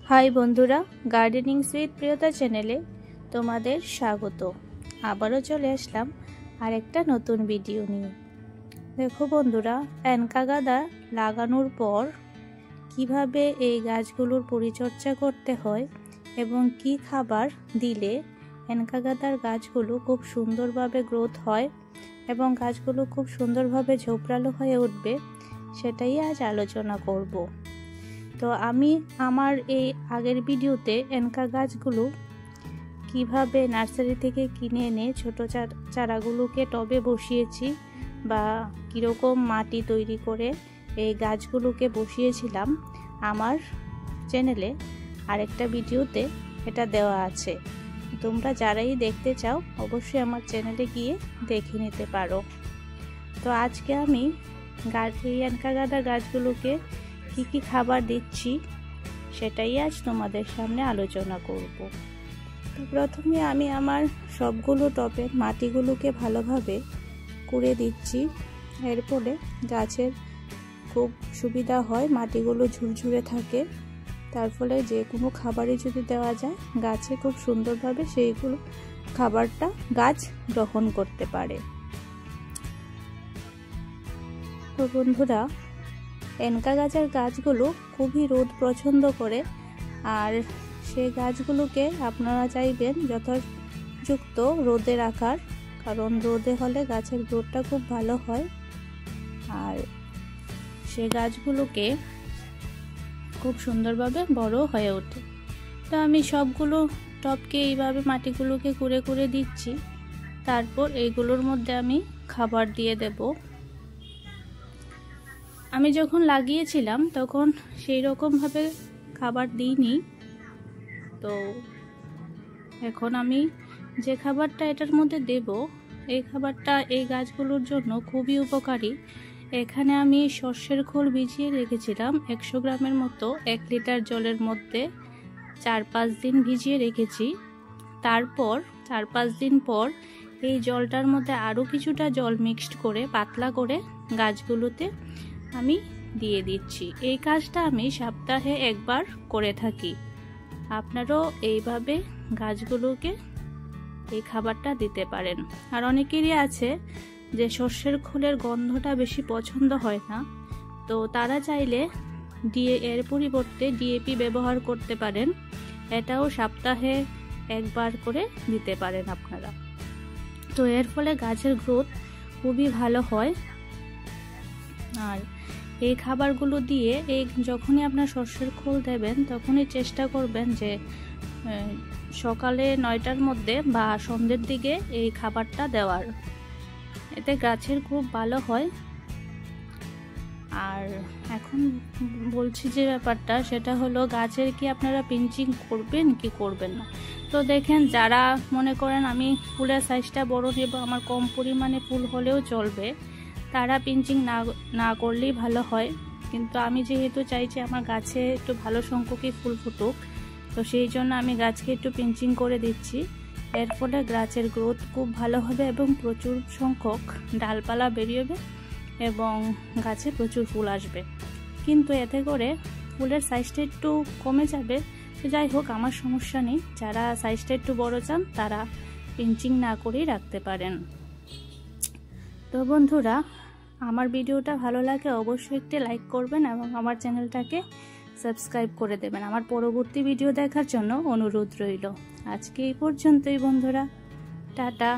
High বন্ধুরা, gardening with প্রিয়তা চ্যানেলে তোমাদের স্বাগত। আবারও চলে আসলাম আরেকটা নতুন ভিডিও নিয়ে। দেখো বন্ধুরা, এনকা গাঁদা লাগানোর পর কিভাবে এই গাছগুলোর পরিচর্যা করতে হয় এবং কি খাবার দিলে এনকা গাঁদার গাছগুলো খুব সুন্দরভাবে গ্রোথ হয় এবং গাছগুলো খুব সুন্দরভাবে ঝোপড়ালো হয়ে উঠবে, সেটাই আজ আলোচনা করব। তো আমি আমার এই আগের ভিডিওতে এনকা গাছগুলো কিভাবে নার্সারি থেকে কিনে এনে ছোট চারাগুলোকে টবে বসিয়েছি বা কীরকম মাটি তৈরি করে এই গাছগুলোকে বসিয়েছিলাম, আমার চ্যানেলে আরেকটা ভিডিওতে এটা দেওয়া আছে। তোমরা যারাই দেখতে চাও অবশ্যই আমার চ্যানেলে গিয়ে দেখে নিতে পারো। তো আজকে আমি এই এনকা গাঁদা গাছগুলোকে কি খাবার দিচ্ছি সেটাই আজ তোমাদের সামনে আলোচনা করব। তো প্রথমে আমি আমার সবগুলো টবের মাটিগুলোকে ভালোভাবে কুড়ে দিচ্ছি। এর ফলে গাছের খুব সুবিধা হয়, মাটিগুলো ঝুরঝুরে থাকে। তার ফলে যে কোনো খাবারই যদি দেওয়া যায় গাছে খুব সুন্দরভাবে সেইগুলো খাবারটা গাছ গ্রহণ করতে পারে। তো বন্ধুরা, এনকা গাছের গাছগুলো খুবই রোদ পছন্দ করে, আর সেই গাছগুলোকে আপনারা চাইবেন যথোপযুক্ত রোদে রাখার, কারণ রোদে হলে গাছের গ্রোথটা খুব ভালো হয় আর সেই গাছগুলোকে খুব সুন্দরভাবে বড় হয়ে ওঠে। তো আমি সবগুলো টবকে এইভাবে মাটিগুলোকে কুড়ে কুড়ে দিচ্ছি। তারপর এইগুলোর মধ্যে আমি খাবার দিয়ে দেব। আমি যখন লাগিয়েছিলাম তখন সেই রকমভাবে খাবার দিইনি। তো এখন আমি যে খাবারটা এটার মধ্যে দেব, এই খাবারটা এই গাছগুলোর জন্য খুবই উপকারী। এখানে আমি সর্ষের খোল ভিজিয়ে রেখেছিলাম 100 গ্রামের মতো 1 লিটার জলের মধ্যে 4-5 দিন ভিজিয়ে রেখেছি। তারপর 4-5 দিন পর এই জলটার মধ্যে আরও কিছুটা জল মিক্সড করে পাতলা করে গাছগুলোতে আমি দিয়ে দিচ্ছি। এই কাজটা আমি সপ্তাহে একবার করে থাকি। আপনারাও এইভাবে গাছগুলোকে এই খাবারটা দিতে পারেন। আর অনেকেরই আছে যে সর্ষের খোলের গন্ধটা বেশি পছন্দ হয় না, তো তারা চাইলে এর পরিবর্তে ডিএপি ব্যবহার করতে পারেন। এটাও সপ্তাহে একবার করে দিতে পারেন আপনারা। তো এর ফলে গাছের গ্রোথ খুবই ভালো হয়। আর এই খাবারগুলো দিয়ে যখনই আপনার সর্ষের খোল দেবেন তখনই চেষ্টা করবেন যে সকালে 9টার মধ্যে বা সন্ধ্যের দিকে এই খাবারটা দেওয়ার, এতে গাছের খুব ভালো হয়। আর এখন বলছি যে ব্যাপারটা, সেটা হলো গাছের কি আপনারা পিঞ্চিং করবেন কি করবেন না। তো দেখেন, যারা মনে করেন আমি ফুলের সাইজটা বড় নেব, আমার কম পরিমাণে ফুল হলেও চলবে, তারা পিঞ্চিং না করলেই ভালো হয়। কিন্তু আমি যেহেতু চাইছি আমার গাছে একটু ভালো সংখ্যকই ফুল ফুটুক, তো সেই জন্য আমি গাছকে একটু পিঞ্চিং করে দিচ্ছি। এর ফলে গাছের গ্রোথ খুব ভালো হবে এবং প্রচুর সংখ্যক ডালপালা বেরিয়েবে এবং গাছে প্রচুর ফুল আসবে। কিন্তু এতে করে ফুলের সাইজটা একটু কমে যাবে। তো যাই হোক, আমার সমস্যা নেই। যারা সাইজটা একটু বড় চান তারা পিঞ্চিং না করেই রাখতে পারেন। তো বন্ধুরা, আমার ভিডিওটা ভালো লাগে অবশ্যই একটি লাইক করবেন এবং আমার চ্যানেলটাকে সাবস্ক্রাইব করে দেবেন। আমার পরবর্তী ভিডিও দেখার জন্য অনুরোধ রইল। আজকে এই পর্যন্তই বন্ধুরা, টাটা।